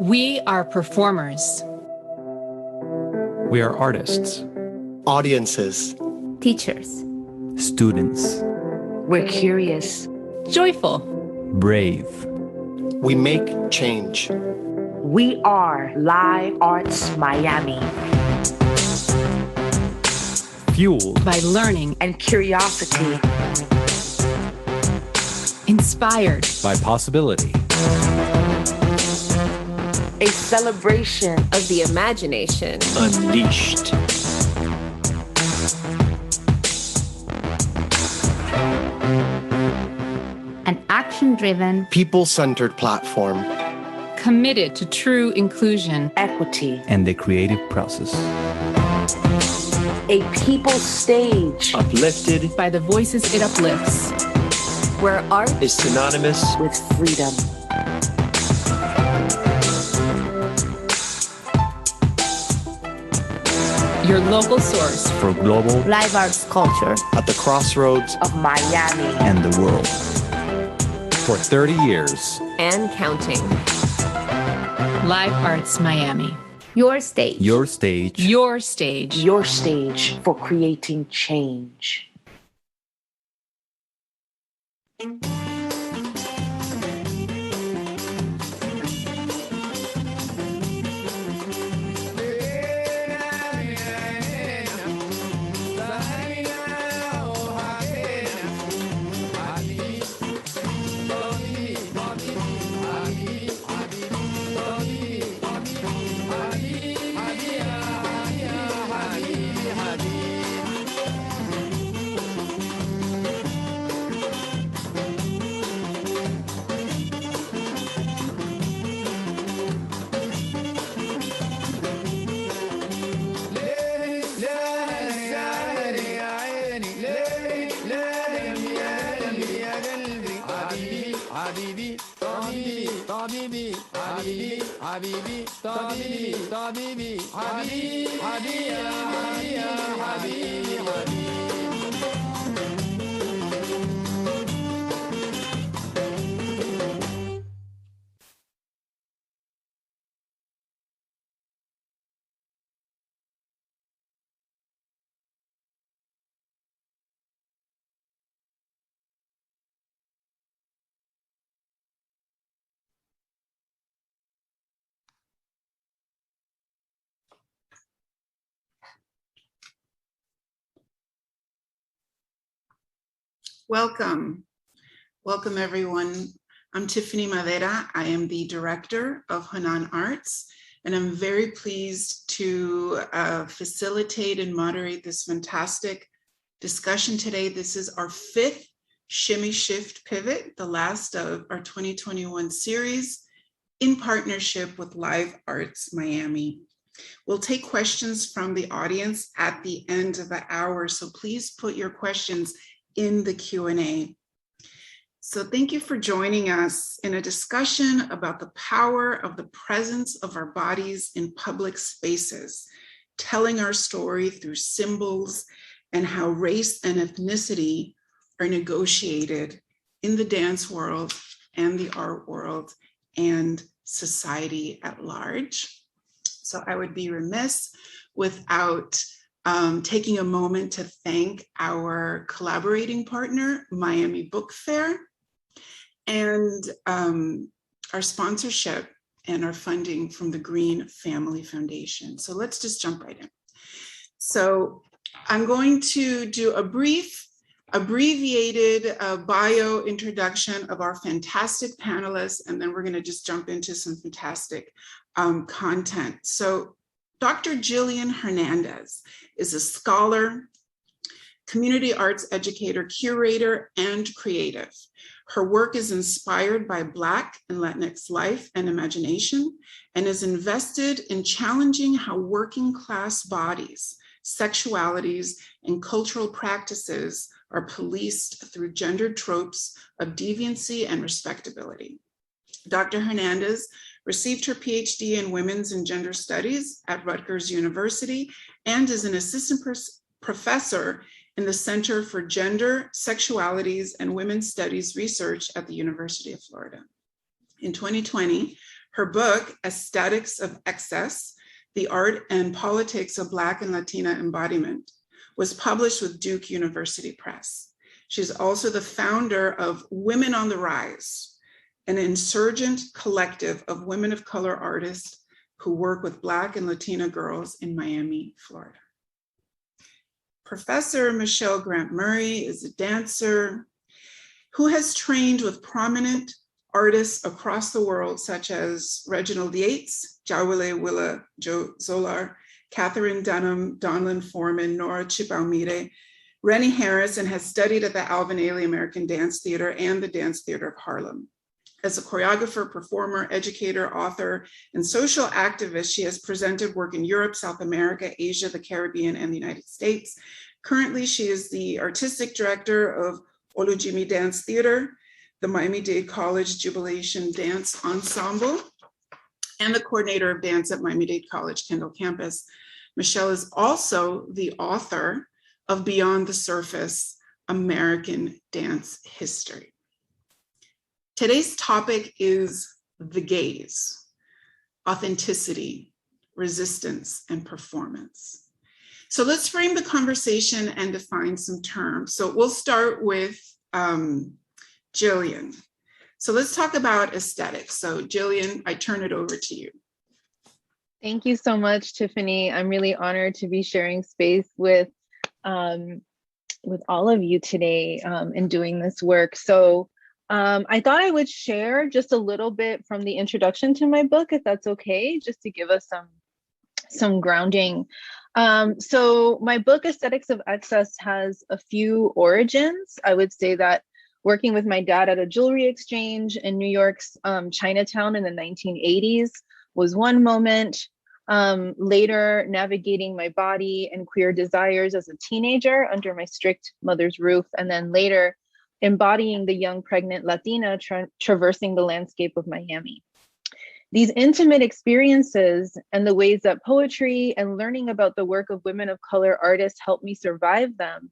We are performers. We are artists. Audiences. Teachers. Students. We're curious. Joyful. Brave. We make change. We are Live Arts Miami. Fueled by learning and curiosity. Inspired by possibility. A celebration of the imagination. Unleashed. An action-driven, people-centered platform. Committed to true inclusion, equity, and the creative process. A people stage. Uplifted by the voices it uplifts. Where art is synonymous with freedom. Your local source for global live arts culture at the crossroads of Miami and the world. For 30 years and counting. Live Arts Miami. Your stage. Your stage. Your stage. Your stage for creating change. Welcome. Welcome, everyone. I'm Tiffany Madera. I am the director of Hernandez Arts, and I'm very pleased to facilitate and moderate this fantastic discussion today. This is our 5th Shimmy Shift Pivot, the last of our 2021 series in partnership with Live Arts Miami. We'll take questions from the audience at the end of the hour, so please put your questions in the Q&A. So thank you for joining us in a discussion about the power of the presence of our bodies in public spaces, telling our story through symbols and how race and ethnicity are negotiated in the dance world and the art world and society at large. So I would be remiss without taking a moment to thank our collaborating partner, Miami Book Fair, and our sponsorship and our funding from the Green Family Foundation. So let's just jump right in. So I'm going to do a brief, abbreviated bio introduction of our fantastic panelists, and then we're going to just jump into some fantastic content. So Dr. Jillian Hernandez is a scholar, community arts educator, curator, and creative. Her work is inspired by Black and Latinx life and imagination, and is invested in challenging how working class bodies, sexualities, and cultural practices are policed through gendered tropes of deviancy and respectability. Dr. Hernandez received her PhD in Women's and Gender Studies at Rutgers University and is an assistant professor in the Center for Gender, Sexualities, and Women's Studies Research at the University of Florida. In 2020, Her book, Aesthetics of Excess, The Art and Politics of Black and Latina Embodiment, was published with Duke University Press. She's also the founder of Women on the Rise, an insurgent collective of women of color artists who work with Black and Latina girls in Miami, Florida. Professor Michelle Grant Murray is a dancer who has trained with prominent artists across the world, such as Reginald Yates, Jawole Willa Zolar, Catherine Dunham, Donlin Foreman, Nora Chipaumire, Rennie Harris, and has studied at the Alvin Ailey American Dance Theater and the Dance Theater of Harlem. As a choreographer, performer, educator, author, and social activist, she has presented work in Europe, South America, Asia, the Caribbean, and the United States. Currently, she is the artistic director of Olujimi Dance Theater, the Miami-Dade College Jubilation Dance Ensemble, and the coordinator of dance at Miami-Dade College Kendall Campus. Michelle is also the author of Beyond the Surface, American Dance History. Today's topic is the gaze, authenticity, resistance, and performance. So let's frame the conversation and define some terms. So we'll start with Jillian. So let's talk about aesthetics. So Jillian, I turn it over to you. Thank you so much, Tiffany. I'm really honored to be sharing space with all of you today in doing this work. So I thought I would share just a little bit from the introduction to my book, if that's okay, just to give us some grounding. So my book, Aesthetics of Excess, has a few origins. I would say that working with my dad at a jewelry exchange in New York's Chinatown in the 1980s was one moment. Later, navigating my body and queer desires as a teenager under my strict mother's roof, and then later embodying the young pregnant Latina traversing the landscape of Miami. These intimate experiences and the ways that poetry and learning about the work of women of color artists helped me survive them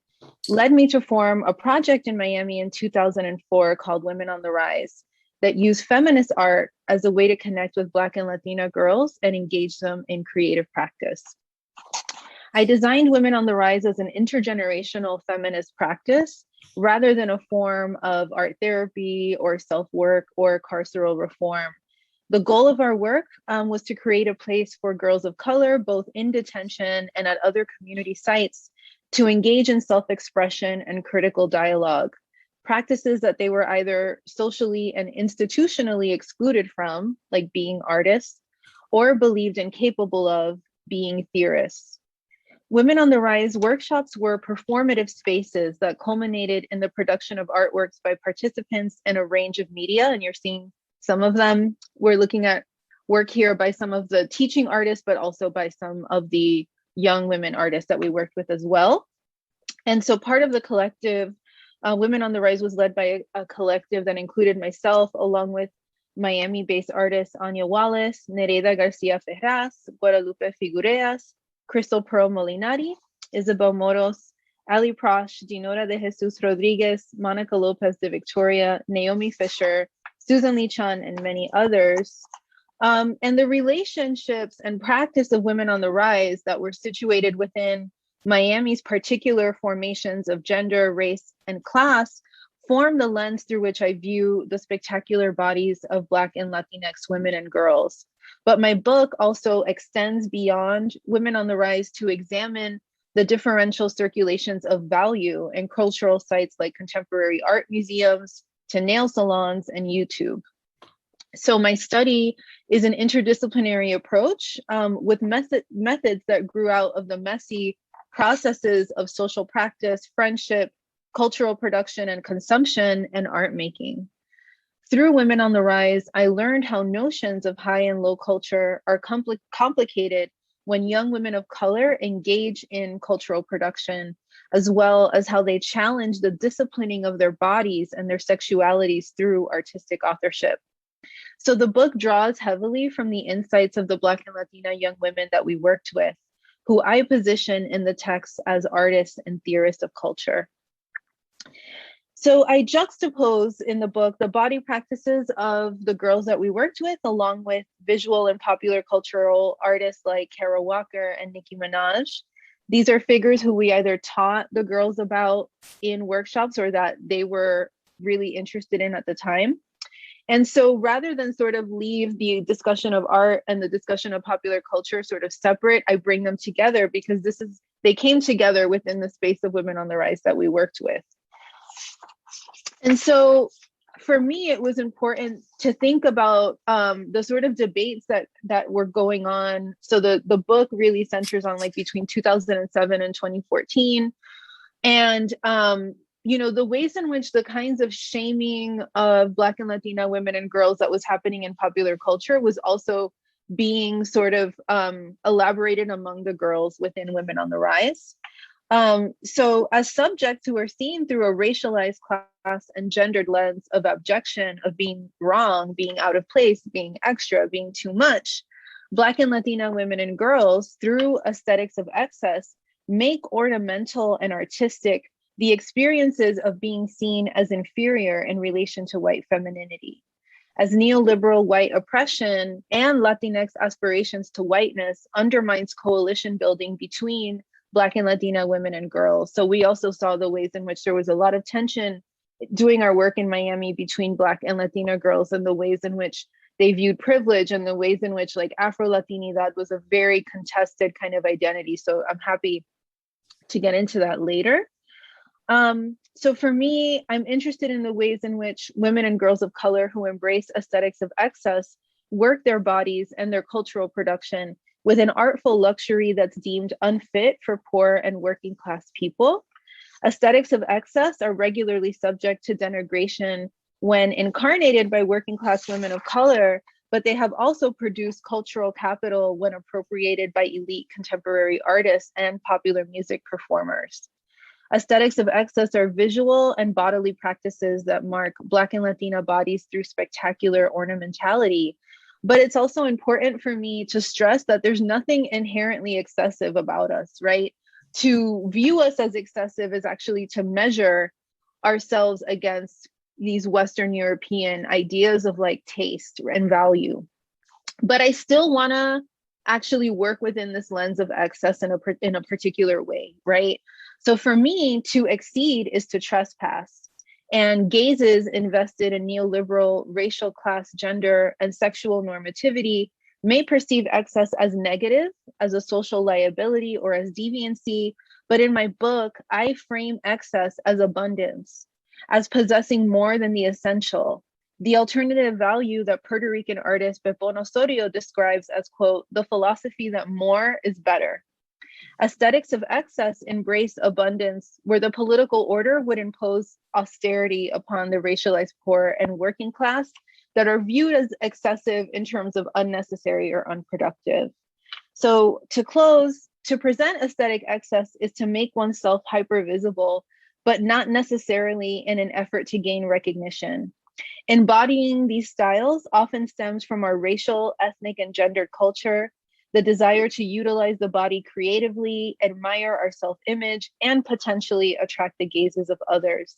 led me to form a project in Miami in 2004 called Women on the Rise that used feminist art as a way to connect with Black and Latina girls and engage them in creative practice. I designed Women on the Rise as an intergenerational feminist practice rather than a form of art therapy or self-work or carceral reform. The goal of our work was to create a place for girls of color, both in detention and at other community sites, to engage in self-expression and critical dialogue, practices that they were either socially and institutionally excluded from, like being artists, or believed incapable of being theorists. Women on the Rise workshops were performative spaces that culminated in the production of artworks by participants in a range of media, and you're seeing some of them. We're looking at work here by some of the teaching artists, but also by some of the young women artists that we worked with as well. And so part of the collective, Women on the Rise, was led by a collective that included myself, along with Miami-based artists Anya Wallace, Nereida Garcia Ferraz, Guadalupe Figuereas, Crystal Pearl Molinari, Isabel Moros, Ali Prosh, Dinora de Jesus Rodriguez, Monica Lopez de Victoria, Naomi Fisher, Susan Lee Chun, and many others. And the relationships and practice of Women on the Rise that were situated within Miami's particular formations of gender, race, and class form the lens through which I view the spectacular bodies of Black and Latinx women and girls. But my book also extends beyond Women on the Rise to examine the differential circulations of value in cultural sites like contemporary art museums, to nail salons, and YouTube. So my study is an interdisciplinary approach with methods that grew out of the messy processes of social practice, friendship, cultural production and consumption, and art making. Through Women on the Rise, I learned how notions of high and low culture are complicated when young women of color engage in cultural production, as well as how they challenge the disciplining of their bodies and their sexualities through artistic authorship. So the book draws heavily from the insights of the Black and Latina young women that we worked with, who I position in the text as artists and theorists of culture. So I juxtapose in the book the body practices of the girls that we worked with, along with visual and popular cultural artists like Kara Walker and Nicki Minaj. These are figures who we either taught the girls about in workshops or that they were really interested in at the time. And so rather than sort of leave the discussion of art and the discussion of popular culture sort of separate, I bring them together because they came together within the space of Women on the Rise that we worked with. And so for me, it was important to think about the sort of debates that were going on. So the book really centers on like between 2007 and 2014. And, the ways in which the kinds of shaming of Black and Latina women and girls that was happening in popular culture was also being sort of elaborated among the girls within Women on the Rise. So as subjects who are seen through a racialized, class and gendered lens of abjection, of being wrong, being out of place, being extra, being too much, Black and Latina women and girls, through aesthetics of excess, make ornamental and artistic the experiences of being seen as inferior in relation to white femininity. As neoliberal white oppression and Latinx aspirations to whiteness undermines coalition building between Black and Latina women and girls. So we also saw the ways in which there was a lot of tension doing our work in Miami between Black and Latina girls and the ways in which they viewed privilege and the ways in which like Afro-Latinidad was a very contested kind of identity. So I'm happy to get into that later. So for me, I'm interested in the ways in which women and girls of color who embrace aesthetics of excess work their bodies and their cultural production with an artful luxury that's deemed unfit for poor and working class people. Aesthetics of excess are regularly subject to denigration when incarnated by working class women of color, but they have also produced cultural capital when appropriated by elite contemporary artists and popular music performers. Aesthetics of excess are visual and bodily practices that mark Black and Latina bodies through spectacular ornamentality. But it's also important for me to stress that there's nothing inherently excessive about us, right? To view us as excessive is actually to measure ourselves against these Western European ideas of like taste and value. But I still wanna actually work within this lens of excess in a particular way, right? So for me, to exceed is to trespass. And gazes invested in neoliberal racial, class, gender, and sexual normativity may perceive excess as negative, as a social liability, or as deviancy. But in my book, I frame excess as abundance, as possessing more than the essential. The alternative value that Puerto Rican artist Pepón Osorio describes as, quote, the philosophy that more is better. Aesthetics of excess embrace abundance, where the political order would impose austerity upon the racialized poor and working class that are viewed as excessive in terms of unnecessary or unproductive. So to close, to present aesthetic excess is to make oneself hypervisible, but not necessarily in an effort to gain recognition. Embodying these styles often stems from our racial, ethnic, and gendered culture, the desire to utilize the body creatively, admire our self-image, and potentially attract the gazes of others.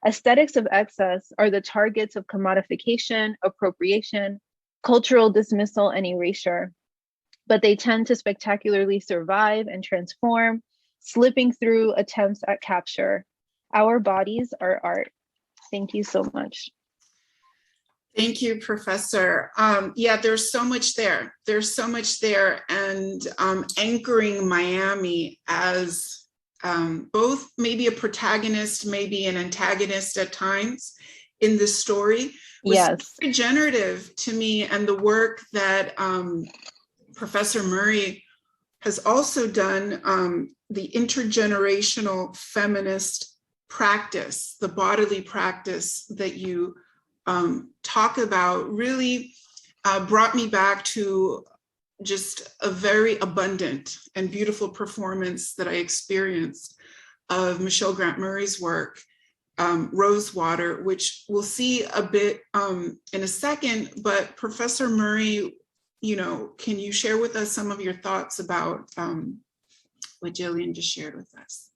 Aesthetics of excess are the targets of commodification, appropriation, cultural dismissal, and erasure, but they tend to spectacularly survive and transform, slipping through attempts at capture. Our bodies are art. Thank you so much. Thank you, Professor. Yeah, there's so much there. There's so much there, and anchoring Miami as both maybe a protagonist, maybe an antagonist at times in this story was very generative to me, and the work that Professor Murray has also done, the intergenerational feminist practice, the bodily practice that you talk about really brought me back to just a very abundant and beautiful performance that I experienced of Michelle Grant Murray's work, Rosewater, which we'll see a bit in a second. But Professor Murray, can you share with us some of your thoughts about what Jillian just shared with us?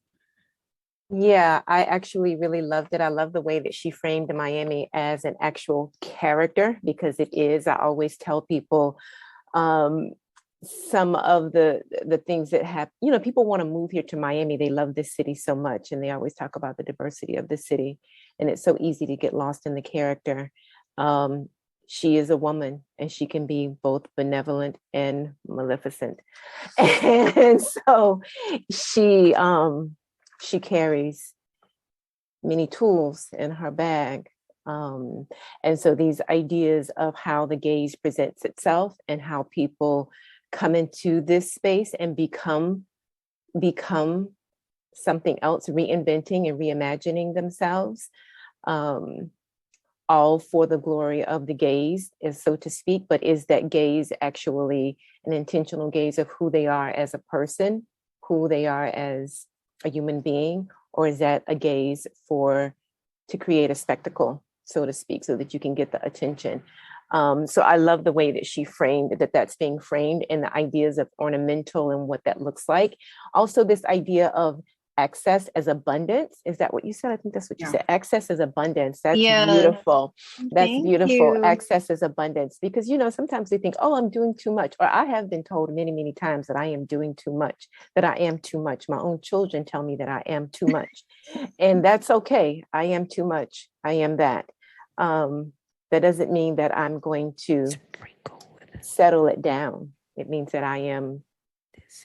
Yeah, I actually really loved it. I love the way that she framed Miami as an actual character, because it is. I always tell people um, some of the things that have, people want to move here to Miami. They love this city so much, and they always talk about the diversity of the city, and it's so easy to get lost in the character. Um, she is a woman, and she can be both benevolent and maleficent, and so she carries many tools in her bag. And so these ideas of how the gaze presents itself and how people come into this space and become something else, reinventing and reimagining themselves, all for the glory of the gaze, is so to speak. But is that gaze actually an intentional gaze of who they are as a person, who they are as a human being, or is that a gaze to create a spectacle, so to speak, so that you can get the attention? So I love the way that she framed that's being framed, and the ideas of ornamental and what that looks like. Also, this idea of access as abundance. Is that what you said? I think that's what you said. Access as abundance. That's beautiful. That's beautiful. You. Access as abundance. Because, sometimes they think, oh, I'm doing too much. Or I have been told many, many times that I am doing too much, that I am too much. My own children tell me that I am too much. And that's okay. I am too much. I am that. That doesn't mean that I'm going to settle it down. It means that I am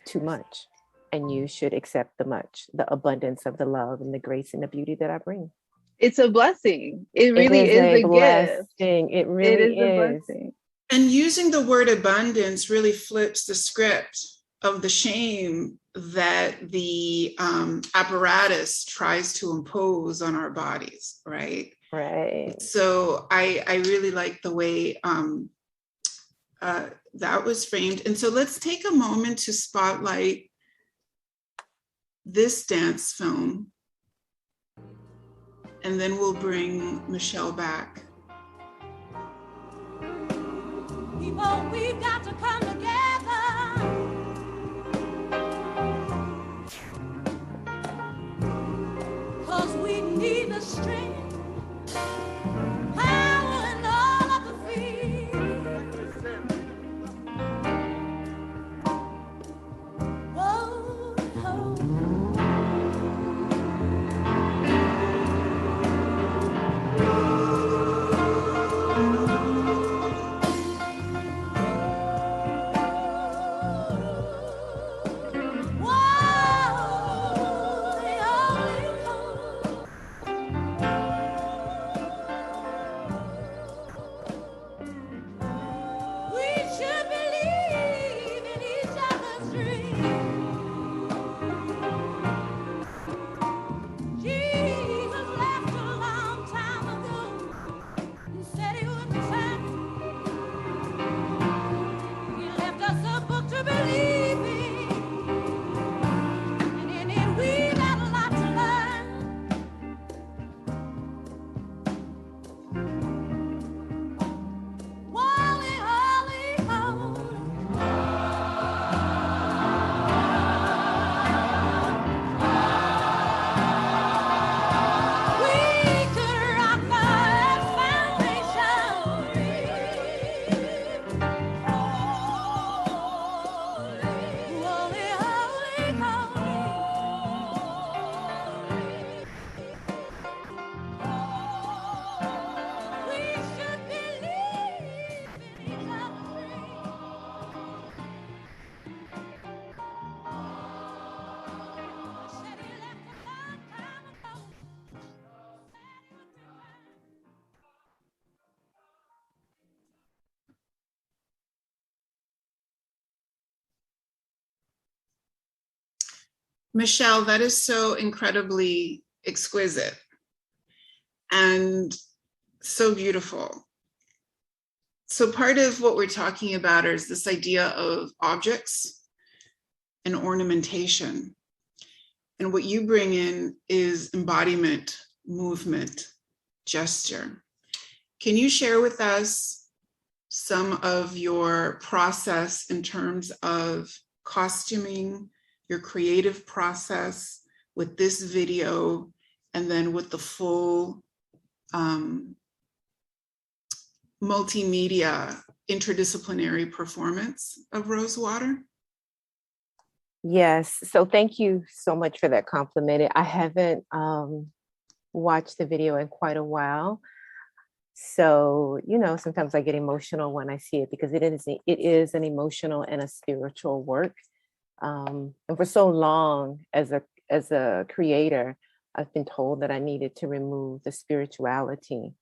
too much. And you should accept the abundance of the love and the grace and the beauty that I bring. It's a blessing. It really is a blessing. Gift. It really is a blessing. And using the word abundance really flips the script of the shame that the apparatus tries to impose on our bodies, right? Right. So I really like the way that was framed. And so let's take a moment to spotlight this dance film, and then we'll bring Michelle back. People, we've got to come together. 'Cause we need the strength, power, and all of the feelings. Whoa, oh. Michelle, that is so incredibly exquisite and so beautiful. So part of what we're talking about is this idea of objects and ornamentation. And what you bring in is embodiment, movement, gesture. Can you share with us some of your process in terms of costuming, your creative process, with this video and then with the full multimedia interdisciplinary performance of Rosewater? Yes, so thank you so much for that compliment. I haven't watched the video in quite a while. So, you know, sometimes I get emotional when I see it because it is an emotional and a spiritual work. And for so long as a creator, I've been told that I needed to remove the spirituality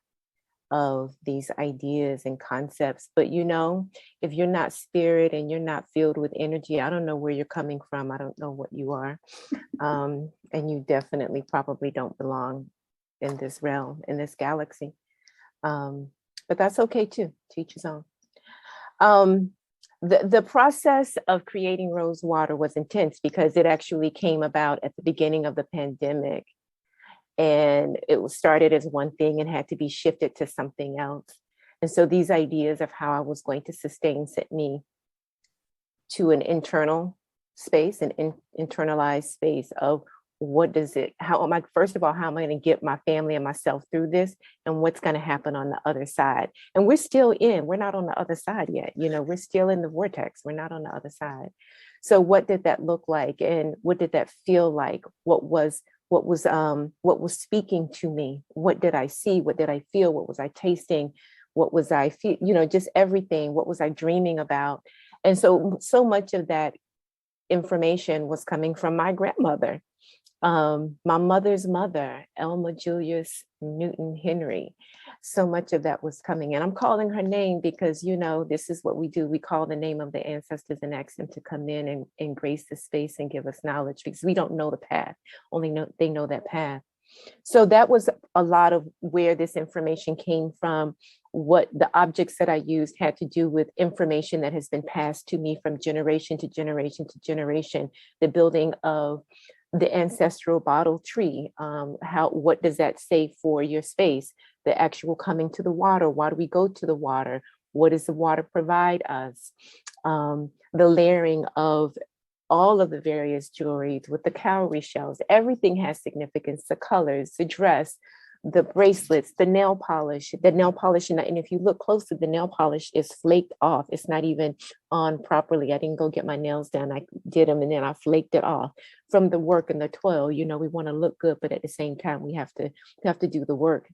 of these ideas and concepts. But you know, if you're not spirit and you're not filled with energy, I don't know where you're coming from. I don't know what you are. And you definitely probably don't belong in this realm, in this galaxy. But that's okay too, to each his own. The process of creating Rosewater was intense because it actually came about at the beginning of the pandemic. And it was started as one thing and had to be shifted to something else. And so these ideas of how I was going to sustain sent me to an internal space, an internalized space of first of all, how am I going to get my family and myself through this, and what's going to happen on the other side? And we're not on the other side yet. You know, we're still in the vortex. We're not on the other side. So what did that look like? And what did that feel like? What was speaking to me? What did I see? What did I feel? What was I tasting? What was I feel? You know, just everything. What was I dreaming about? And so much of that information was coming from my grandmother, my mother's mother, Elma Julius Newton Henry. So much of that was coming. And I'm calling her name because, you know, this is what we do. We call the name of the ancestors and ask them to come in and grace the space and give us knowledge, because we don't know the path. They know that path. So that was a lot of where this information came from. What the objects that I used had to do with information that has been passed to me from generation to generation to generation. The building of the ancestral bottle tree. What does that say for your space? The actual coming to the water. Why do we go to the water? What does the water provide us? The layering of all of the various jewelries with the cowrie shells. Everything has significance. The colors, the dress, the bracelets, the nail polish, and if you look closely, the nail polish is flaked off. It's not even on properly. I didn't go get my nails done. I did them and then I flaked it off from the work and the toil. You know, we want to look good, but at the same time, we have to do the work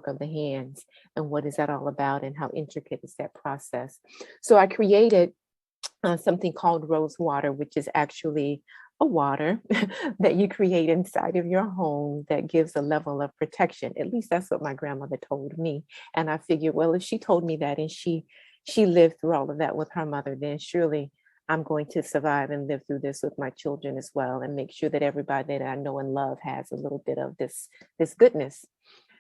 of the hands. And what is that all about? And how intricate is that process? So I created something called Rosewater, which is actually a water that you create inside of your home that gives a level of protection. At least that's what my grandmother told me. And I figured, well, if she told me that and she lived through all of that with her mother, then surely I'm going to survive and live through this with my children as well, and make sure that everybody that I know and love has a little bit of this goodness.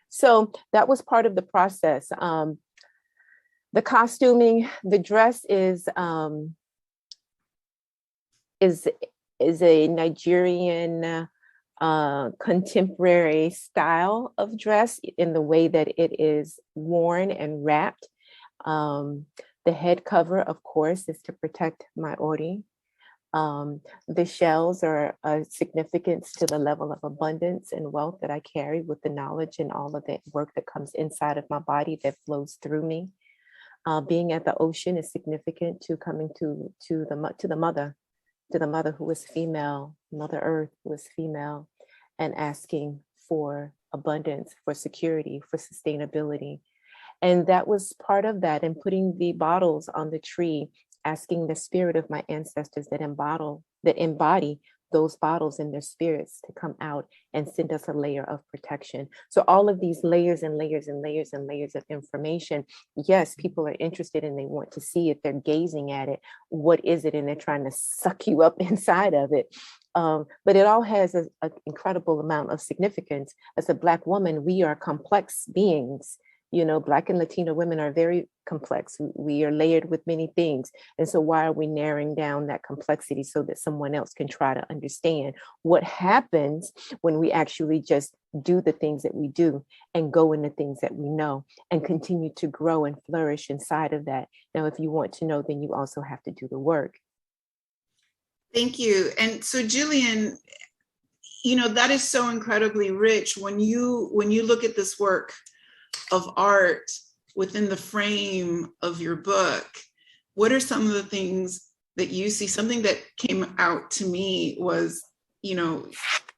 So that was part of the process. The costuming, the dress is a Nigerian contemporary style of dress in the way that it is worn and wrapped. The head cover, of course, is to protect my ori. The shells are a significance to the level of abundance and wealth that I carry with the knowledge and all of the work that comes inside of my body that flows through me. Being at the ocean is significant to coming to the mother who is female, Mother Earth who is female, and asking for abundance, for security, for sustainability. And that was part of that, and putting the bottles on the tree, asking the spirit of my ancestors that embody those bottles and their spirits to come out and send us a layer of protection. So all of these layers and layers and layers and layers of information, yes, people are interested and they want to see it. They're gazing at it. What is it? And they're trying to suck you up inside of it. But it all has an incredible amount of significance. As a Black woman, we are complex beings. You know, Black and Latino women are very complex. We are layered with many things. And so why are we narrowing down that complexity so that someone else can try to understand what happens when we actually just do the things that we do and go in the things that we know and continue to grow and flourish inside of that? Now, if you want to know, then you also have to do the work. Thank you. And so, Jillian, that is so incredibly rich when you look at this work of art within the frame of your book. What are some of the things that you see? Something that came out to me was,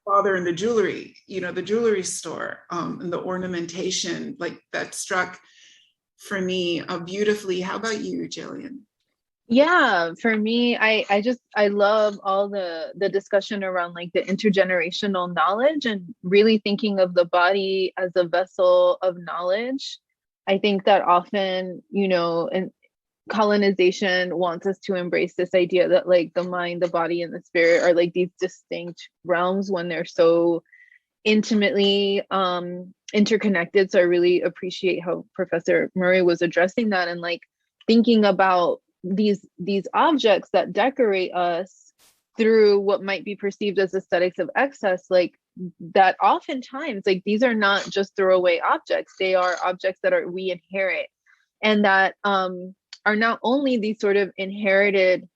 father in the jewelry, the jewelry store, and the ornamentation, like that struck for me beautifully. How about you, Jillian? Yeah, for me, I love all the discussion around like the intergenerational knowledge and really thinking of the body as a vessel of knowledge. I think that often, and colonization wants us to embrace this idea that like the mind, the body, and the spirit are like these distinct realms when they're so intimately interconnected. So I really appreciate how Professor Murray was addressing that and like thinking about these objects that decorate us through what might be perceived as aesthetics of excess, like that oftentimes like these are not just throwaway objects, they are objects that we inherit, and that are not only these sort of inherited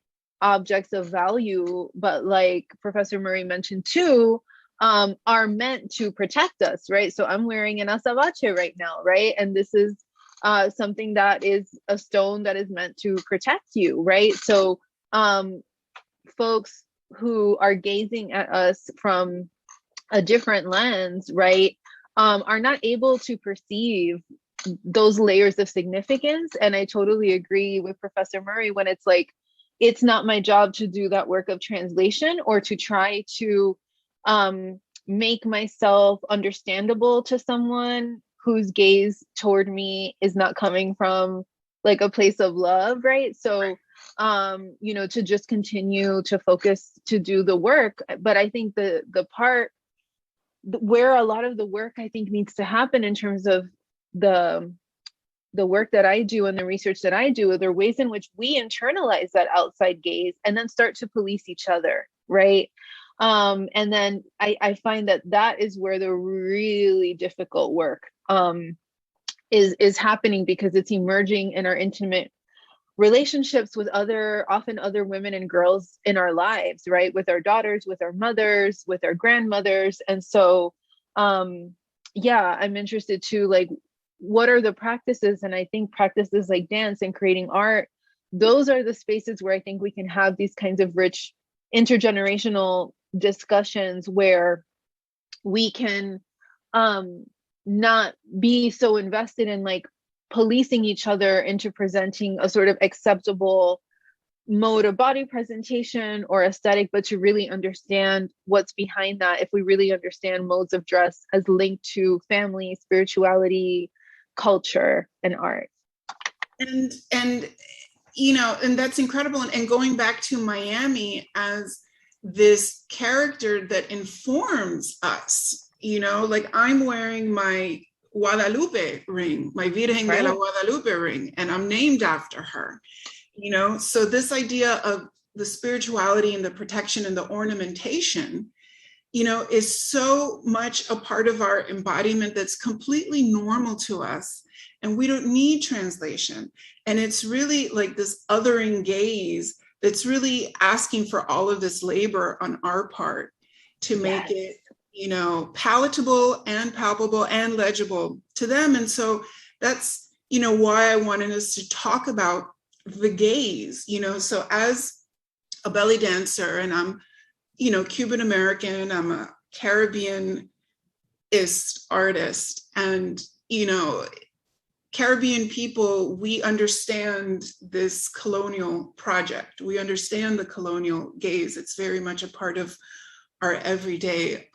objects of value, but like Professor Murray mentioned too, are meant to protect us, right? So I'm wearing an azabache right now, right? And this is something that is a stone that is meant to protect you, right? So folks who are gazing at us from a different lens, right, are not able to perceive those layers of significance. And I totally agree with Professor Murray when it's like, it's not my job to do that work of translation or to try to make myself understandable to someone whose gaze toward me is not coming from like a place of love, right? So, to just continue to focus to do the work. But I think the part where a lot of the work I think needs to happen in terms of the work that I do and the research that I do, there are ways in which we internalize that outside gaze and then start to police each other, right? And then I find that is where the really difficult work is happening, because it's emerging in our intimate relationships with often other women and girls in our lives, right? With our daughters, with our mothers, with our grandmothers. And so, I'm interested to like, what are the practices? And I think practices like dance and creating art, those are the spaces where I think we can have these kinds of rich intergenerational discussions where we can not be so invested in like policing each other into presenting a sort of acceptable mode of body presentation or aesthetic, but to really understand what's behind that. If we really understand modes of dress as linked to family, spirituality, culture, and art. And that's incredible. And going back to Miami as this character that informs us, like I'm wearing my Guadalupe ring, my Virgen de la Guadalupe ring, and I'm named after her, so this idea of the spirituality and the protection and the ornamentation, is so much a part of our embodiment that's completely normal to us. And we don't need translation. And it's really like this othering gaze that's really asking for all of this labor on our part to make it, palatable and palpable and legible to them. And so that's, why I wanted us to talk about the gaze, so as a belly dancer, and I'm, Cuban American, I'm a Caribbean-ist artist, and, Caribbean people, we understand this colonial project. We understand the colonial gaze. It's very much a part of our everyday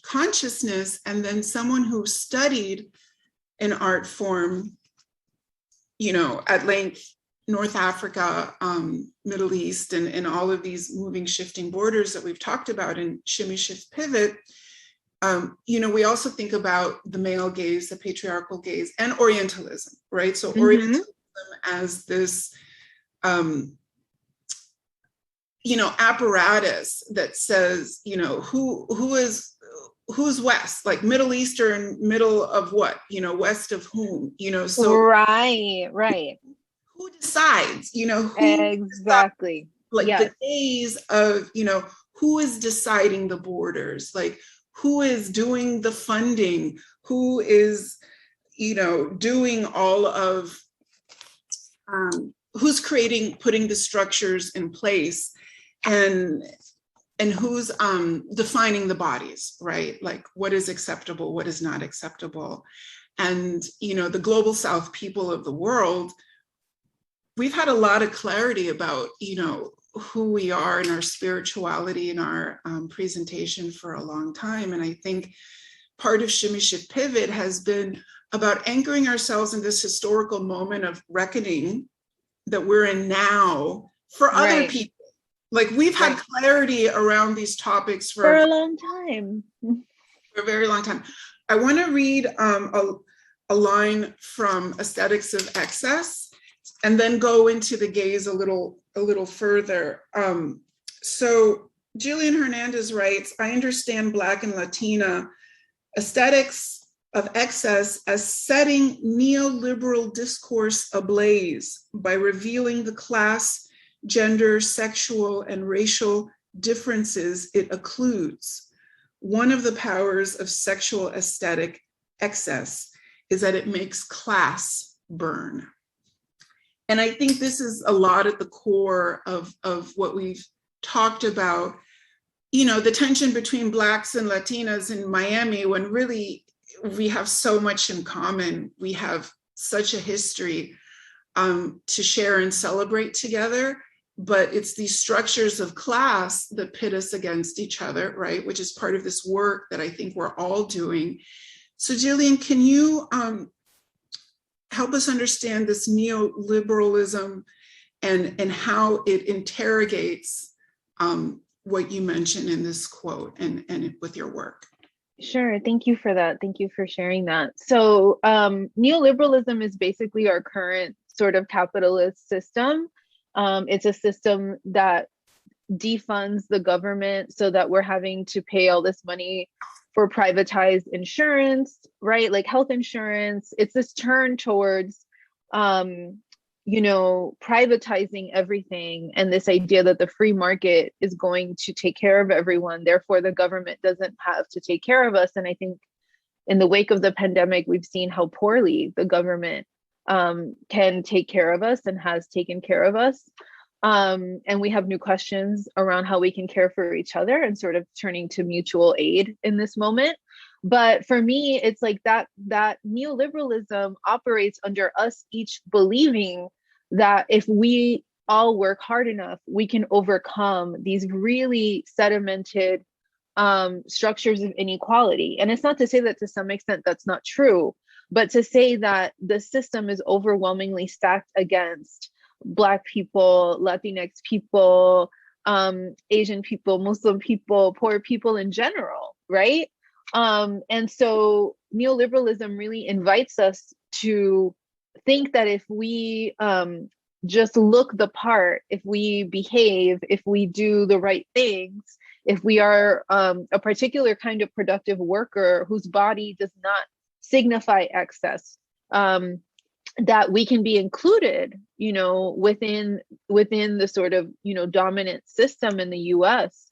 consciousness. And then someone who studied an art form, at length, North Africa, Middle East, and all of these moving, shifting borders that we've talked about in Shimmy Shift Pivot, we also think about the male gaze, the patriarchal gaze, and Orientalism, right? So Orientalism as this, apparatus that says, who's West, like Middle Eastern, middle of what, west of whom, so right. Who decides, who exactly decides, like the gaze of, who is deciding the borders, like who is doing the funding, who is, doing all of, who's putting the structures in place, and who's defining the bodies, right? Like what is acceptable, what is not acceptable. And, the global South people of the world, we've had a lot of clarity about, who we are in our spirituality and our presentation for a long time. And I think part of Shimmy Shift Pivot has been about anchoring ourselves in this historical moment of reckoning that we're in now for other people. Like we've had clarity around these topics for a long time. For a very long time. I want to read a line from Aesthetics of Excess and then go into the gaze a little further. So Jillian Hernandez writes, I understand Black and Latina aesthetics of excess as setting neoliberal discourse ablaze by revealing the class, gender, sexual, and racial differences it occludes. One of the powers of sexual aesthetic excess is that it makes class burn. And I think this is a lot at the core of what we've talked about, the tension between Blacks and Latinas in Miami, when really we have so much in common. We have such a history to share and celebrate together, but it's these structures of class that pit us against each other, right? Which is part of this work that I think we're all doing. So Jillian, can you help us understand this neoliberalism and how it interrogates what you mentioned in this quote and with your work? Sure. Thank you for that. Thank you for sharing that. So neoliberalism is basically our current sort of capitalist system. It's a system that defunds the government so that we're having to pay all this money for privatized insurance, right? Like health insurance. It's this turn towards, privatizing everything, and this idea that the free market is going to take care of everyone. Therefore, the government doesn't have to take care of us. And I think in the wake of the pandemic, we've seen how poorly the government can take care of us and has taken care of us. And we have new questions around how we can care for each other and sort of turning to mutual aid in this moment. But for me, it's like that neoliberalism operates under us each believing that if we all work hard enough, we can overcome these really sedimented structures of inequality. And it's not to say that to some extent that's not true, but to say that the system is overwhelmingly stacked against Black people, Latinx people, Asian people, Muslim people, poor people in general, right? And so neoliberalism really invites us to think that if we just look the part, if we behave, if we do the right things, if we are a particular kind of productive worker whose body does not signify excess, that we can be included, within the sort of, dominant system in the US.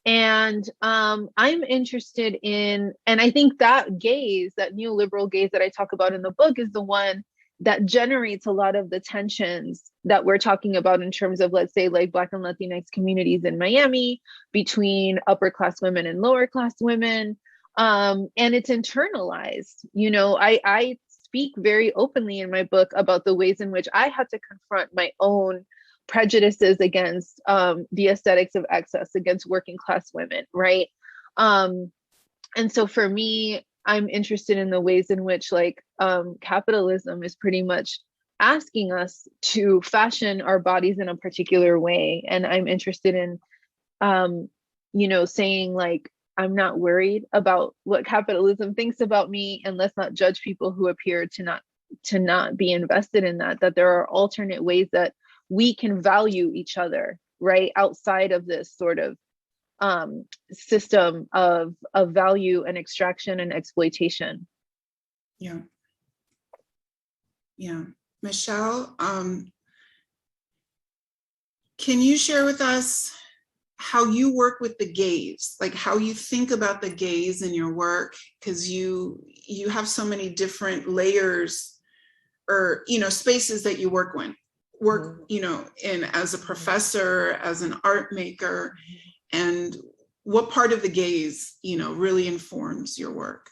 And I'm interested in, and I think that gaze, that neoliberal gaze that I talk about in the book is the one that generates a lot of the tensions that we're talking about in terms of, let's say, like Black and Latinx communities in Miami, between upper class women and lower class women. And it's internalized. I speak very openly in my book about the ways in which I had to confront my own prejudices against the aesthetics of excess, against working class women, right? And so for me, I'm interested in the ways in which capitalism is pretty much asking us to fashion our bodies in a particular way. And I'm interested in, saying like, I'm not worried about what capitalism thinks about me, and let's not judge people who appear to not be invested in that there are alternate ways that we can value each other, right? Outside of this sort of system of value and extraction and exploitation. Yeah. Michelle, can you share with us how you work with the gaze, like how you think about the gaze in your work, because you have so many different layers or, you know, spaces that you work you know, in as a professor, as an art maker, and what part of the gaze, you know, really informs your work?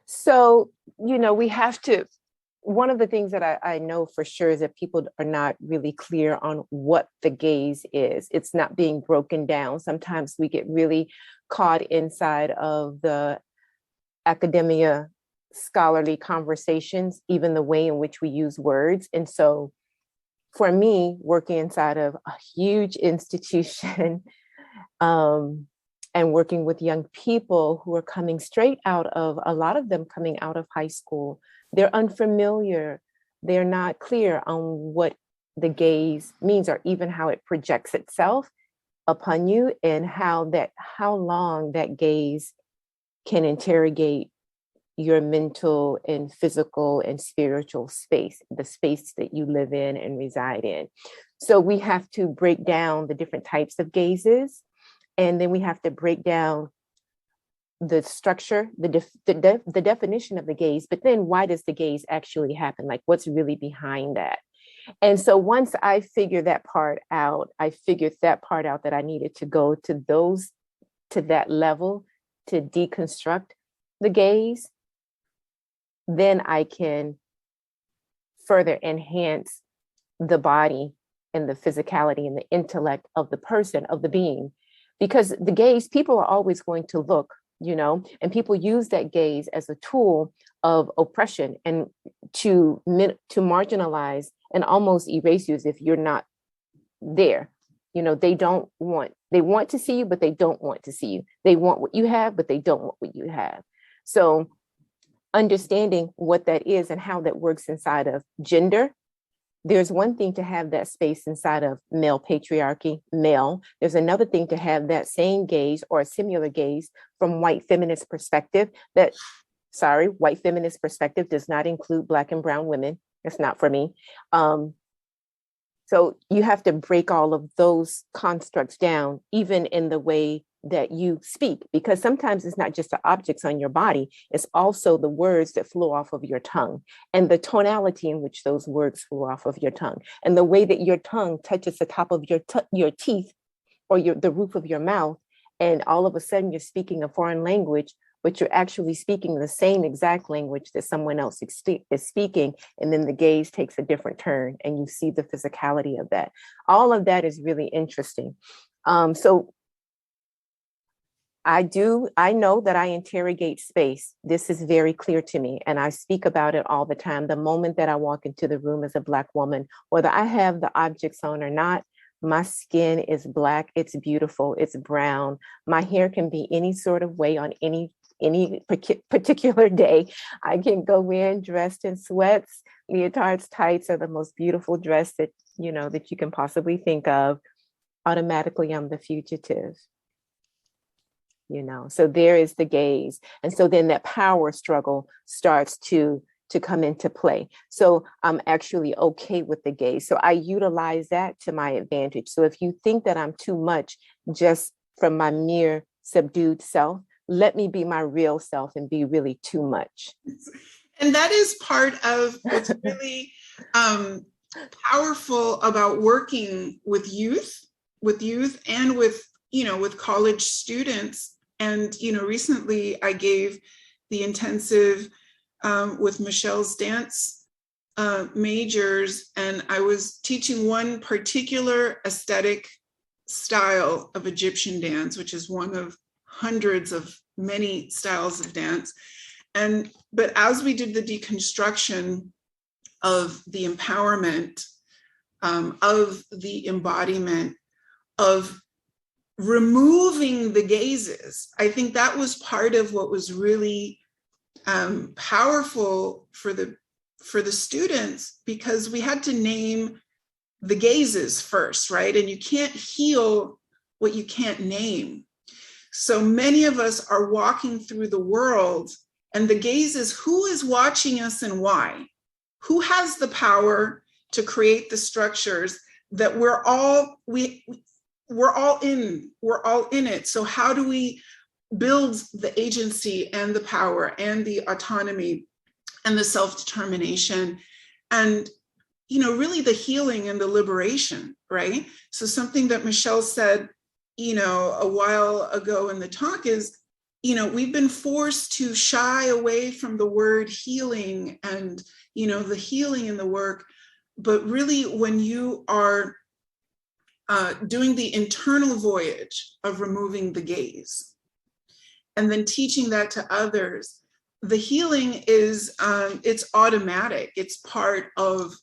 So, you know, we have to, one of the things that I know for sure is that people are not really clear on what the gaze is. It's not being broken down. Sometimes we get really caught inside of the academia scholarly conversations, even the way in which we use words. And so for me, working inside of a huge institution, and working with young people who are coming straight out of, a lot of them coming out of high school, they're unfamiliar. They're not clear on what the gaze means or even how it projects itself upon you, and how long that gaze can interrogate your mental and physical and spiritual space, the space that you live in and reside in. So we have to break down the different types of gazes. And then we have to break down the structure, the definition of the gaze, but then why does the gaze actually happen? Like, what's really behind that? And so once I figured that part out, that I needed to go to that level to deconstruct the gaze, then I can further enhance the body and the physicality and the intellect of the person, of the being. Because the gaze, people are always going to look, you know, and people use that gaze as a tool of oppression and to marginalize and almost erase you as if you're not there. You know, they want to see you, but they don't want to see you. They want what you have, but they don't want what you have. So understanding what that is and how that works inside of gender. There's one thing to have that space inside of male patriarchy, male. There's another thing to have that same gaze or a similar gaze from white feminist perspective. White feminist perspective does not include Black and brown women. It's not for me. So you have to break all of those constructs down, even in the way that you speak, because sometimes it's not just the objects on your body, it's also the words that flow off of your tongue and the tonality in which those words flow off of your tongue and the way that your tongue touches the top of your teeth or the roof of your mouth. And all of a sudden you're speaking a foreign language, but you're actually speaking the same exact language that someone else is speaking. And then the gaze takes a different turn and you see the physicality of that. All of that is really interesting. So I know that I interrogate space. This is very clear to me. And I speak about it all the time. The moment that I walk into the room as a Black woman, whether I have the objects on or not, my skin is Black, it's beautiful, it's brown. My hair can be any sort of way on any particular day. I can go in dressed in sweats, leotards, tights are the most beautiful dress that you can possibly think of. Automatically, I'm the fugitive. So there is the gaze. And so then that power struggle starts to come into play. So I'm actually okay with the gaze. So I utilize that to my advantage. So if you think that I'm too much just from my mere subdued self, let me be my real self and be really too much. And that is part of what's really powerful about working with youth and with college students. And, recently I gave the intensive with Michelle's dance majors, and I was teaching one particular aesthetic style of Egyptian dance, which is one of hundreds of many styles of dance. But as we did the deconstruction of the empowerment, of the embodiment, of removing the gazes, I think that was part of what was really powerful for the students, because we had to name the gazes first, right? And you can't heal what you can't name. So many of us are walking through the world, and the gaze is who is watching us and why? Who has the power to create the structures that we're all in it. So how do we build the agency and the power and the autonomy and the self-determination and, you know, really the healing and the liberation, right? So something that Michelle said, you know, a while ago in the talk is, you know, we've been forced to shy away from the word healing and, you know, the healing in the work. But really, when you are doing the internal voyage of removing the gaze and then teaching that to others, the healing is, it's automatic. It's part of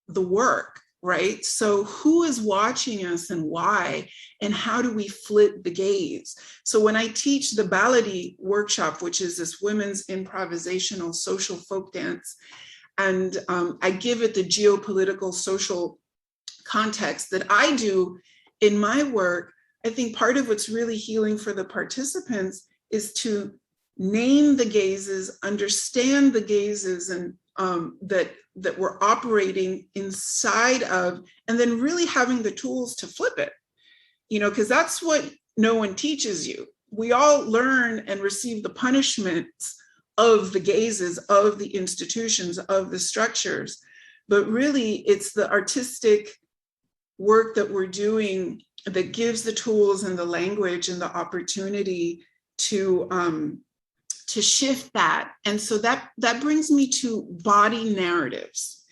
the work, right? So who is watching us and why, and how do we flip the gaze? So when I teach the Ballady workshop, which is this women's improvisational social folk dance, and I give it the geopolitical social context that I do in my work, I think part of what's really healing for the participants is to name the gazes, understand the gazes, and that we're operating inside of, and then really having the tools to flip it, you know, because that's what no one teaches you. We all learn and receive the punishments of the gazes, of the institutions, of the structures, but really it's the artistic work that we're doing that gives the tools and the language and the opportunity to shift that. And so that brings me to body narratives.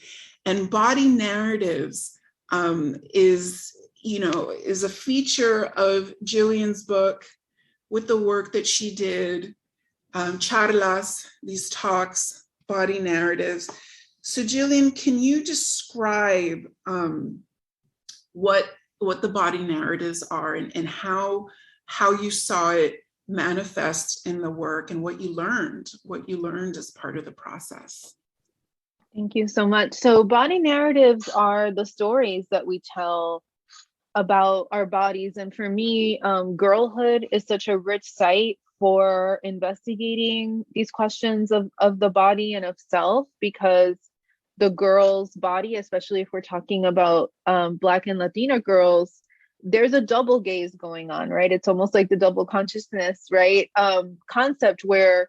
And body narratives is a feature of Jillian's book with the work that she did, charlas, these talks, body narratives. So Jillian, can you describe what the body narratives are and how you saw it manifest in the work and what you learned as part of the process? Thank you so much. So body narratives are the stories that we tell about our bodies. And for me, girlhood is such a rich site for investigating these questions of the body and of self, because the girl's body, especially if we're talking about Black and Latina girls, there's a double gaze going on, right? It's almost like the double consciousness, right? Concept where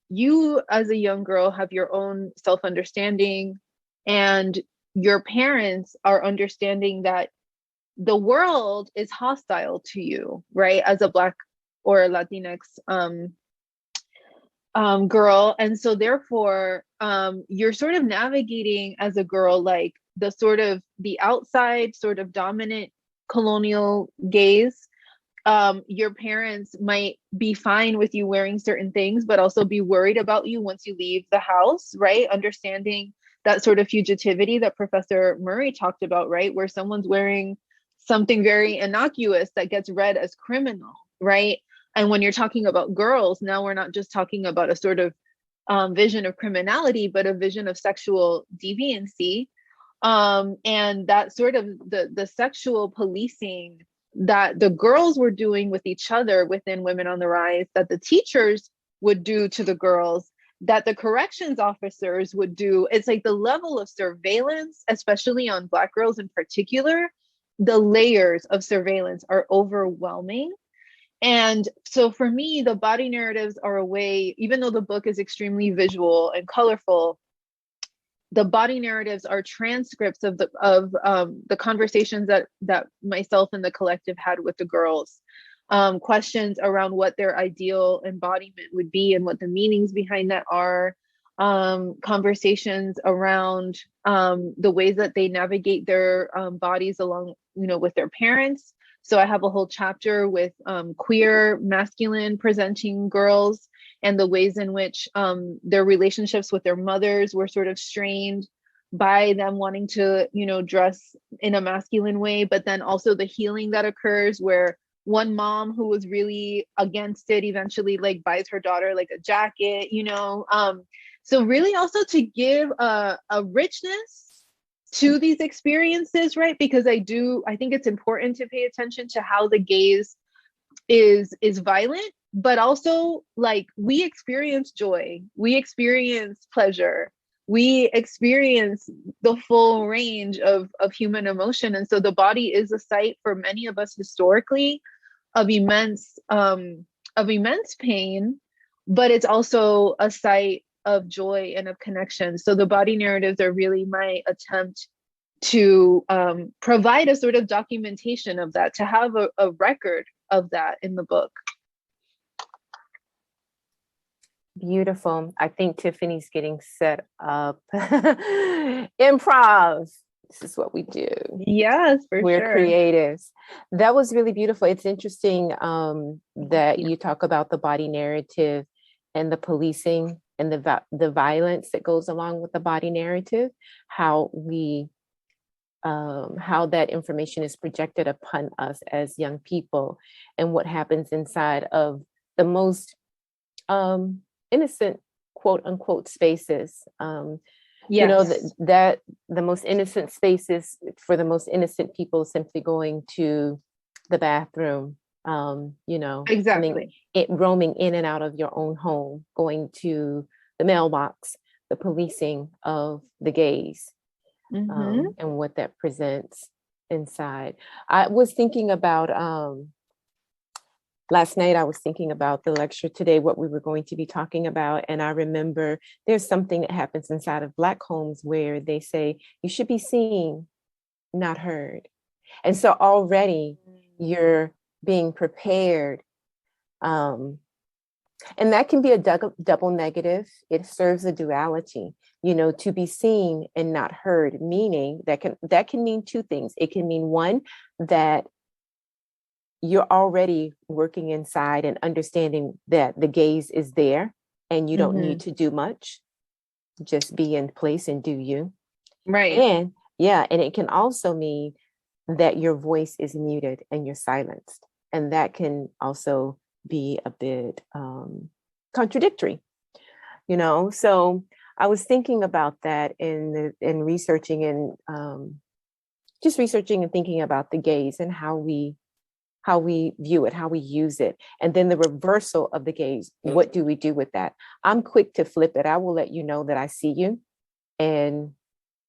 you as a young girl have your own self-understanding, and your parents are understanding that the world is hostile to you, right? As a Black or Latinx girl. And so therefore, you're sort of navigating as a girl, like the outside sort of dominant colonial gaze. Your parents might be fine with you wearing certain things, but also be worried about you once you leave the house, right? Understanding that sort of fugitivity that Professor Murray talked about, right? Where someone's wearing something very innocuous that gets read as criminal, right? And when you're talking about girls, now we're not just talking about a sort of vision of criminality, but a vision of sexual deviancy. And that sort of the sexual policing that the girls were doing with each other within Women on the Rise, that the teachers would do to the girls, that the corrections officers would do. It's like the level of surveillance, especially on Black girls in particular, the layers of surveillance are overwhelming. And so for me, the body narratives are a way, even though the book is extremely visual and colorful, the body narratives are transcripts of the conversations that myself and the collective had with the girls. Questions around what their ideal embodiment would be and what the meanings behind that are. Conversations around the ways that they navigate their bodies along, with their parents. So I have a whole chapter with queer masculine presenting girls and the ways in which their relationships with their mothers were sort of strained by them wanting to, dress in a masculine way, but then also the healing that occurs where one mom who was really against it eventually like buys her daughter like a jacket, so really also to give a richness to these experiences, right? Because I think it's important to pay attention to how the gaze is violent, but also like we experience joy, we experience pleasure, we experience the full range of human emotion. And so the body is a site for many of us historically of immense pain, but it's also a site of joy and of connection. So the body narratives are really my attempt to provide a sort of documentation of that, to have a record of that in the book. Beautiful. I think Tiffany's getting set up. Improv. This is what we do. Yes, for We're sure. creatives. That was really beautiful. It's interesting that you talk about the body narrative and the policing and the violence that goes along with the body narrative, how that information is projected upon us as young people, and what happens inside of the most innocent, quote unquote, spaces. Yes. You know, that the most innocent spaces for the most innocent people simply going to the bathroom, you know, Exactly. roaming in and out of your own home, going to the mailbox, the policing of the gaze, and what that presents inside. I was thinking about, last night, I was thinking about the lecture today, what we were going to be talking about. And I remember there's something that happens inside of Black homes where they say, you should be seen, not heard. And so already you're being prepared. And that can be a double negative. It serves a duality, you know, to be seen and not heard, meaning that can mean two things. It can mean, one, that you're already working inside and understanding that the gaze is there and you don't need to do much, just be in place and do you. Right. And it can also mean that your voice is muted and you're silenced. And that can also be a bit contradictory, you know? So I was thinking about that in researching and just researching and thinking about the gaze and how we view it, how we use it. And then the reversal of the gaze. What do we do with that? I'm quick to flip it. I will let you know that I see you. And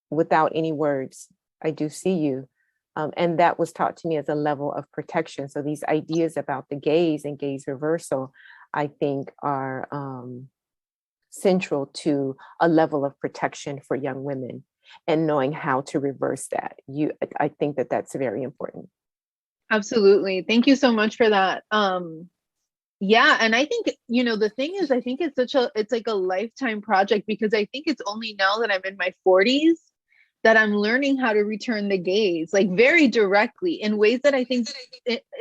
without any words, I do see you. And that was taught to me as a level of protection. So these ideas about the gaze and gaze reversal, I think, are central to a level of protection for young women and knowing how to reverse that. I think that that's very important. Absolutely. Thank you so much for that. Yeah. And I think, you know, the thing is, I think it's like a lifetime project, because I think it's only now that I'm in my 40s that I'm learning how to return the gaze, like very directly, in ways that I think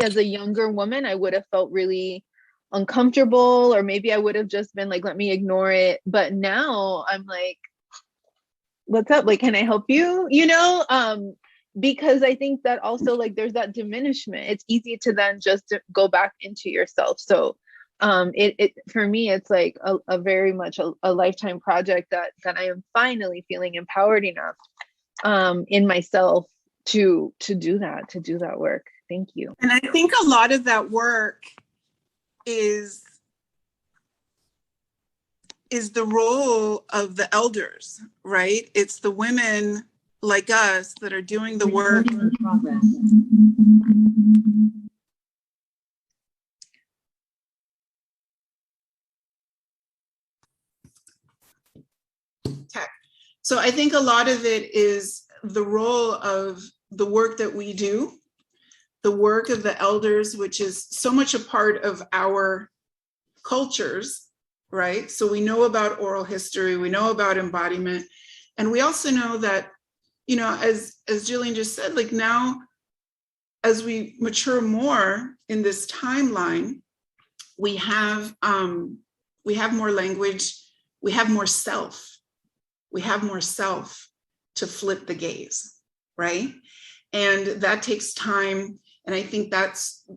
as a younger woman, I would have felt really uncomfortable, or maybe I would have just been like, let me ignore it. But now I'm like, what's up? Like, can I help you? You know, because I think that also, like, there's that diminishment. It's easy to then just go back into yourself. So it for me, it's like a very much a lifetime project that I am finally feeling empowered enough in myself to do that work. Thank you. And I think a lot of that work is the role of the elders, right? It's the women like us that are doing the work. So I think a lot of it is the role of the work that we do, the work of the elders, which is so much a part of our cultures, right? So we know about oral history, we know about embodiment, and we also know that, you know, as Jillian just said, like now, as we mature more in this timeline, we have more language, we have more self to flip the gaze, right? And that takes time. And I think that's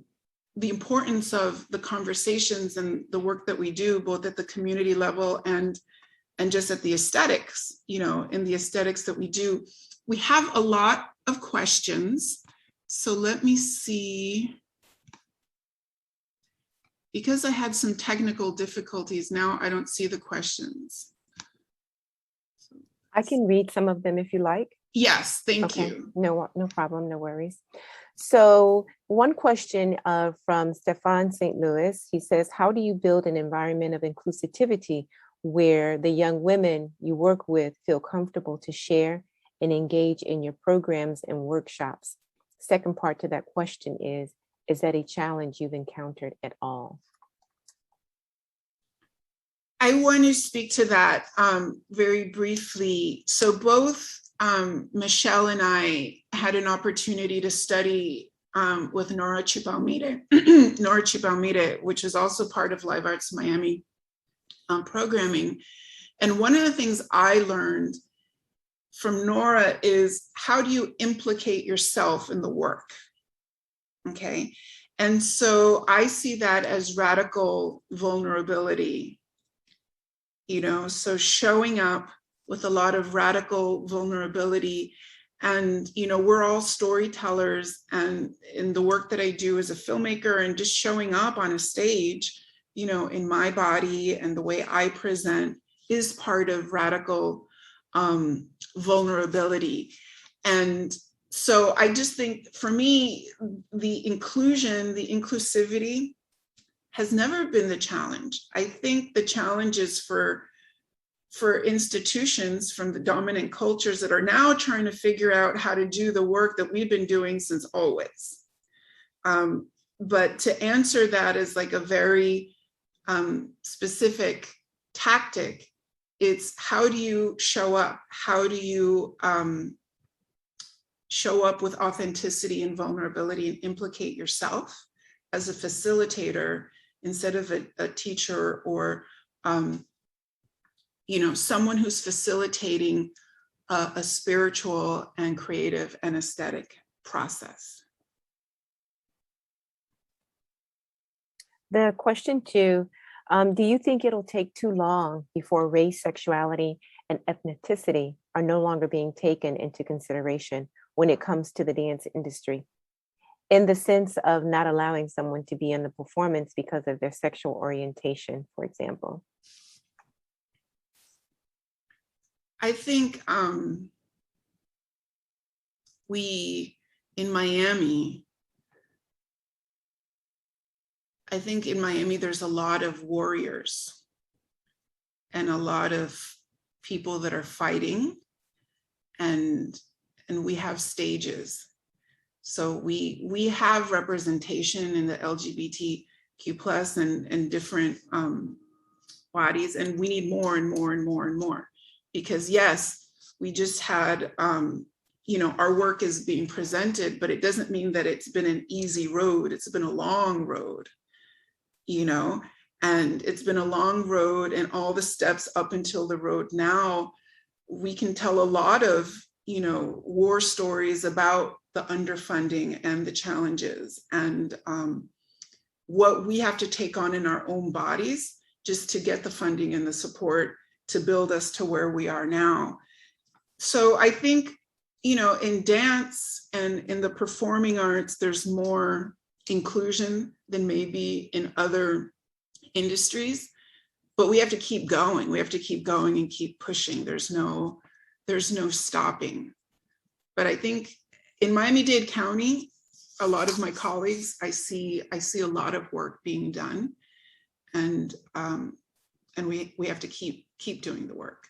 the importance of the conversations and the work that we do, both at the community level and just at the aesthetics, you know, in the aesthetics that we do. We have a lot of questions. So let me see. Because I had some technical difficulties, now I don't see the questions. I can read some of them if you like. Yes, thank you. No problem, no worries. So one question from Stefan St. Louis, he says, how do you build an environment of inclusivity where the young women you work with feel comfortable to share and engage in your programs and workshops? Second part to that question is that a challenge you've encountered at all? I want to speak to that very briefly. So both Michelle and I had an opportunity to study with Nora Chibaumire, which is also part of Live Arts Miami programming. And one of the things I learned from Nora is, how do you implicate yourself in the work? Okay. And so I see that as radical vulnerability, you know, so showing up with a lot of radical vulnerability. And, you know, we're all storytellers, and in the work that I do as a filmmaker and just showing up on a stage, you know, in my body and the way I present is part of radical vulnerability. And so I just think, for me, the inclusivity has never been the challenge. I think the challenge is for institutions from the dominant cultures that are now trying to figure out how to do the work that we've been doing since always. But to answer that is like a very specific tactic. It's, how do you show up? How do you show up with authenticity and vulnerability and implicate yourself as a facilitator instead of a teacher or you know, someone who's facilitating a spiritual and creative and aesthetic process. The question 2, do you think it'll take too long before race, sexuality, and ethnicity are no longer being taken into consideration when it comes to the dance industry, in the sense of not allowing someone to be in the performance because of their sexual orientation, for example? I think in Miami, there's a lot of warriors and a lot of people that are fighting, and we have stages. So we have representation in the LGBTQ plus and different bodies, and we need more and more and more and more. Because yes, we just had, you know, our work is being presented, but it doesn't mean that it's been an easy road. It's been a long road, you know, and it's been a long road, and all the steps up until the road now, we can tell a lot of, you know, war stories about the underfunding and the challenges and what we have to take on in our own bodies just to get the funding and the support to build us to where we are now. So I think, you know, in dance and in the performing arts, there's more inclusion than maybe in other industries, but we have to keep going. We have to keep going and keep pushing. There's no stopping. But I think in Miami-Dade County, a lot of my colleagues, I see a lot of work being done, and we have to keep doing the work.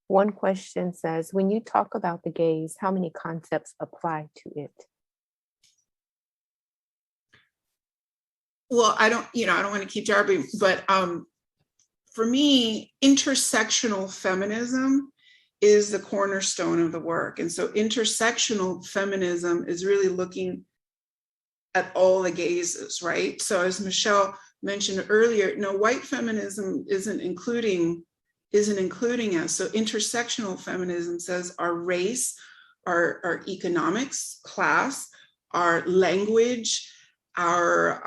One question says, when you talk about the gaze, how many concepts apply to it? Well, I don't want to keep jarring, but for me, intersectional feminism is the cornerstone of the work. And so intersectional feminism is really looking at all the gazes, right? So as Michelle mentioned earlier, no, white feminism isn't including us. So intersectional feminism says our race, our economics, class, our language, our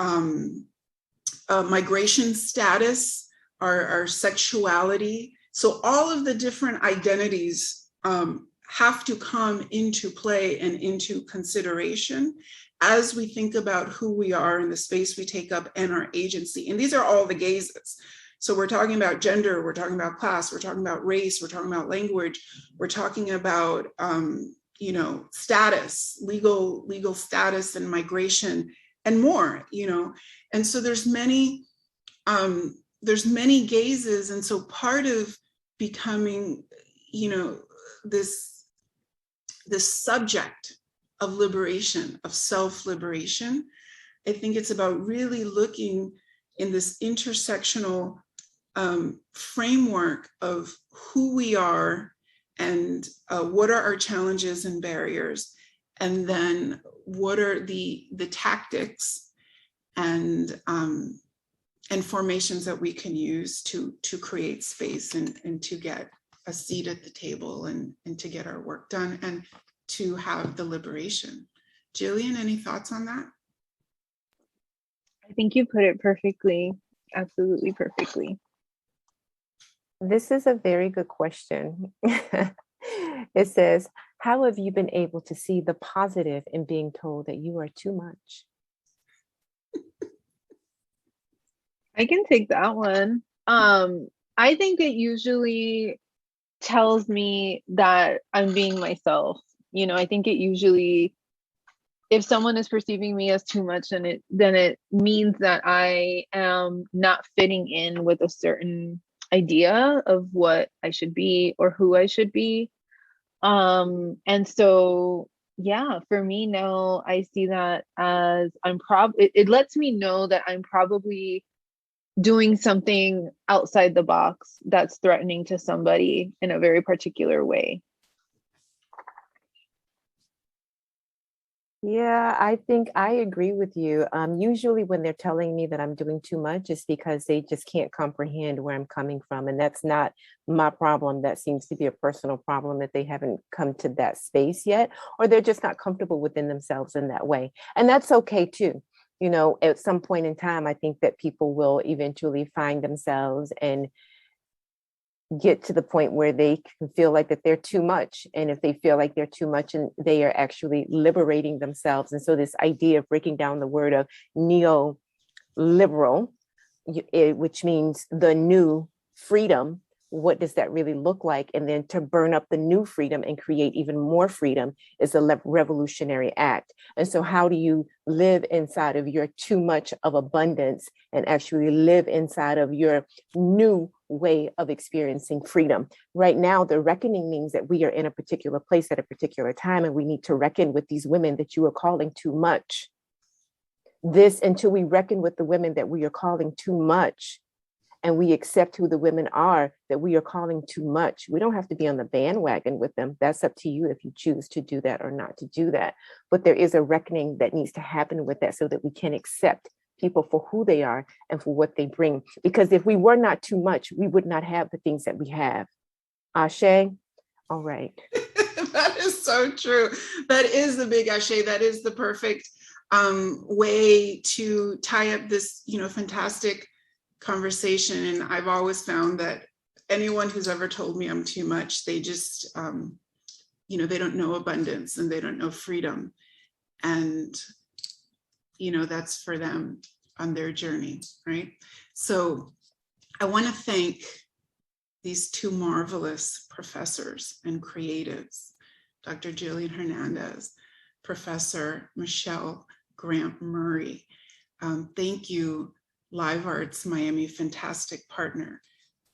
migration status, our sexuality. So all of the different identities have to come into play and into consideration as we think about who we are and the space we take up and our agency. And these are all the gazes. So we're talking about gender, we're talking about class, we're talking about race, we're talking about language, we're talking about status, legal status and migration and more, And so there's many gazes. And so part of becoming, this subject of liberation, of self-liberation, I think it's about really looking in this intersectional framework of who we are and what are our challenges and barriers, and then what are the tactics and formations that we can use to create space and to get a seat at the table and to get our work done and to have the liberation. Jillian, any thoughts on that? I think you put it perfectly, absolutely perfectly. This is a very good question. It says, how have you been able to see the positive in being told that you are too much? I can take that one. I think it usually tells me that I'm being myself. I think it usually, if someone is perceiving me as too much, then it means that I am not fitting in with a certain idea of what I should be or who I should be. And so, yeah, for me now, I see that as it lets me know that I'm probably doing something outside the box that's threatening to somebody in a very particular way. Yeah, I think I agree with you. Usually when they're telling me that I'm doing too much, it's because they just can't comprehend where I'm coming from. And that's not my problem. That seems to be a personal problem that they haven't come to that space yet, or they're just not comfortable within themselves in that way. And that's okay too. At some point in time, I think that people will eventually find themselves and get to the point where they can feel like that they're too much. And if they feel like they're too much, and they are actually liberating themselves. And so this idea of breaking down the word of neoliberal, which means the new freedom, what does that really look like? And then to burn up the new freedom and create even more freedom is a revolutionary act. And so how do you live inside of your too much of abundance and actually live inside of your new way of experiencing freedom? Right now, the reckoning means that we are in a particular place at a particular time, and we need to reckon with these women that you are calling too much. Until we reckon with the women that we are calling too much, and we accept who the women are that we are calling too much. We don't have to be on the bandwagon with them. That's up to you if you choose to do that or not to do that. But there is a reckoning that needs to happen with that so that we can accept people for who they are and for what they bring. Because if we were not too much, we would not have the things that we have. Ashe? All right. That is so true. That is the big Ashe. That is the perfect way to tie up this, fantastic conversation. And I've always found that anyone who's ever told me I'm too much, they just, they don't know abundance and they don't know freedom. And, that's for them on their journey, right? So I want to thank these two marvelous professors and creatives, Dr. Jillian Hernandez, Professor Michelle Grant Murray. Thank you, Live Arts Miami, fantastic partner.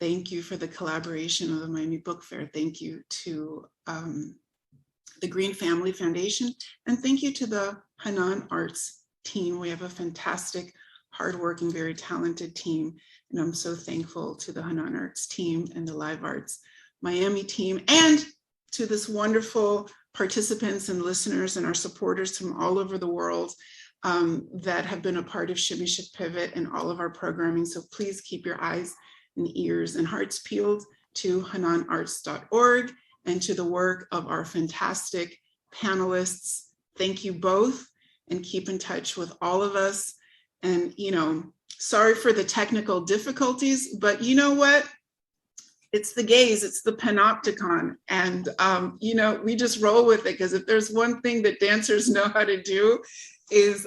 Thank you for the collaboration of the Miami Book Fair. Thank you to the Green Family Foundation, and thank you to the Hanan Arts team. We have a fantastic, hardworking, very talented team, and I'm so thankful to the Hanan Arts team and the Live Arts Miami team, and to this wonderful participants and listeners and our supporters from all over the world that have been a part of Shimmy Shift Pivot and all of our programming. So please keep your eyes and ears and hearts peeled to hananarts.org and to the work of our fantastic panelists. Thank you both, and keep in touch with all of us. And, sorry for the technical difficulties, but you know what? It's the gaze, it's the panopticon. And, we just roll with it, because if there's one thing that dancers know how to do is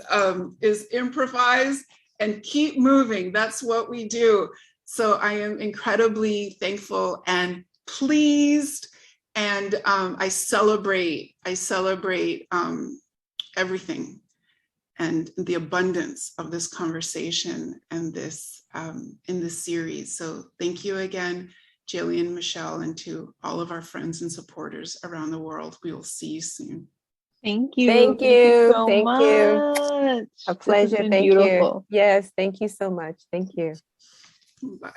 improvise and keep moving. That's what we do. So I am incredibly thankful and pleased, and I celebrate everything and the abundance of this conversation and this in this series. So thank you again, Jillian, Michelle, and to all of our friends and supporters around the world. We will see you soon. Thank you. Thank you. So Thank much. you. A This has pleasure. been Thank beautiful. you. Yes, thank you so much. Thank you. Bye.